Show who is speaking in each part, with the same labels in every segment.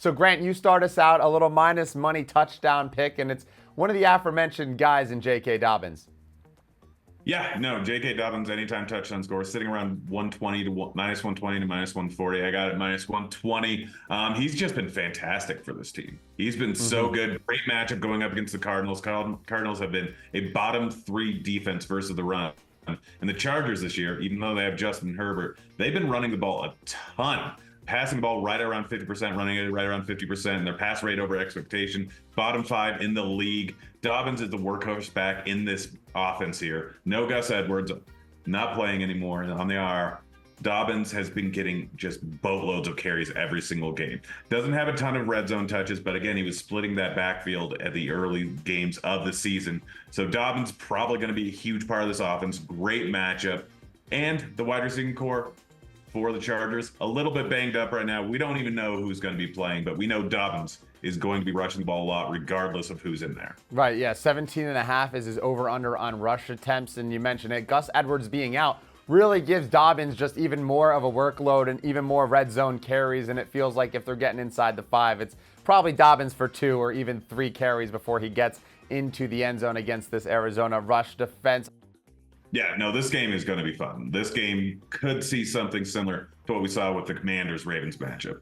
Speaker 1: So Grant, you start us out a little minus money touchdown pick, and it's one of the aforementioned guys in J.K. Dobbins.
Speaker 2: Yeah, no, J.K. Dobbins, anytime touchdown score, sitting around 120 to minus 120 to minus 140. I got it minus 120. He's just been fantastic for this team. He's been so good. Great matchup going up against the Cardinals. Cardinals have been a bottom 3 defense versus the run. And the Chargers this year, even though they have Justin Herbert, they've been running the ball a ton. Passing the ball right around 50%, running it right around 50%, and their pass rate over expectation, bottom 5 in the league. Dobbins is the workhorse back in this offense here. No Gus Edwards, not playing anymore on the IR. Dobbins has been getting just boatloads of carries every single game. Doesn't have a ton of red zone touches, but again, he was splitting that backfield at the early games of the season. So Dobbins probably going to be a huge part of this offense. Great matchup. And the wide receiving core for the Chargers, a little bit banged up right now. We don't even know who's going to be playing, but we know Dobbins is going to be rushing the ball a lot regardless of who's in there.
Speaker 1: Right, yeah, 17.5 is his over-under on rush attempts, and you mentioned it. Gus Edwards being out really gives Dobbins just even more of a workload and even more red zone carries, and it feels like if they're getting inside the 5, it's probably Dobbins for 2 or even 3 carries before he gets into the end zone against this Arizona rush defense.
Speaker 2: Yeah, no, this game is going to be fun. This game could see something similar to what we saw with the Commanders-Ravens matchup.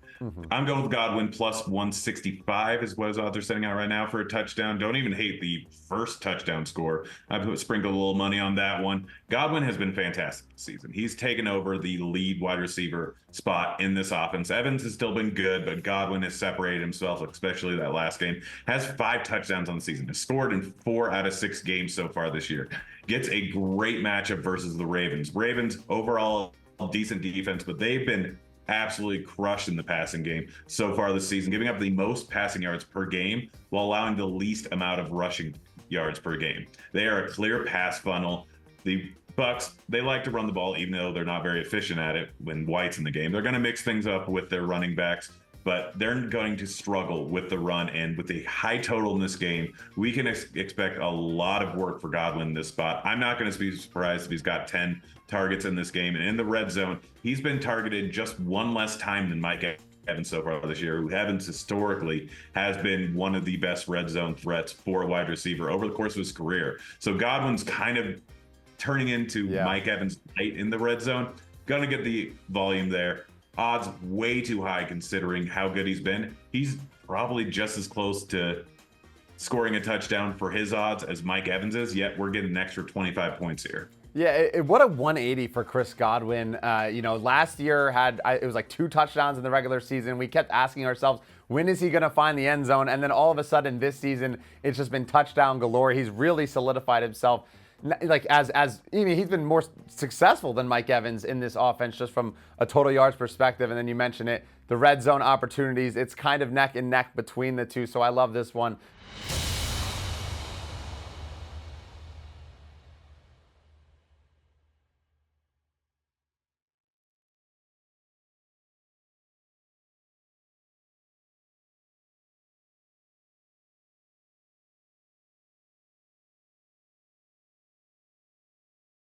Speaker 2: I'm going with Godwin plus 165 is what his odds are setting out right now for a touchdown. Don't even hate the first touchdown score. I've sprinkled a little money on that one. Godwin has been fantastic this season. He's taken over the lead wide receiver spot in this offense. Evans has still been good, but Godwin has separated himself, especially that last game. Has 5 touchdowns on the season. Has scored in 4 out of 6 games so far this year. Gets a great matchup versus the Ravens. Ravens overall decent defense, but they've been absolutely crushed in the passing game so far this season, giving up the most passing yards per game while allowing the least amount of rushing yards per game. They are a clear pass funnel. The Bucs, they like to run the ball, even though they're not very efficient at it when White's in the game. They're going to mix things up with their running backs, but they're going to struggle with the run. And with the high total in this game, we can expect a lot of work for Godwin in this spot. I'm not going to be surprised if he's got 10 targets in this game. And in the red zone, he's been targeted just 1 less time than Mike Evans so far this year, who Evans historically has been one of the best red zone threats for a wide receiver over the course of his career. So Godwin's kind of turning into Mike Evans late in the red zone. Gonna get the volume there. Odds way too high considering how good he's been. He's probably just as close to scoring a touchdown for his odds as Mike Evans is, yet we're getting an extra 25 points here.
Speaker 1: Yeah, what a 180 for Chris Godwin. Last year it was like 2 touchdowns in the regular season. We kept asking ourselves, when is he going to find the end zone? And then all of a sudden this season, it's just been touchdown galore. He's really solidified himself. Like he's been more successful than Mike Evans in this offense just from a total yards perspective. And then you mentioned it, the red zone opportunities, it's kind of neck and neck between the two. So I love this one.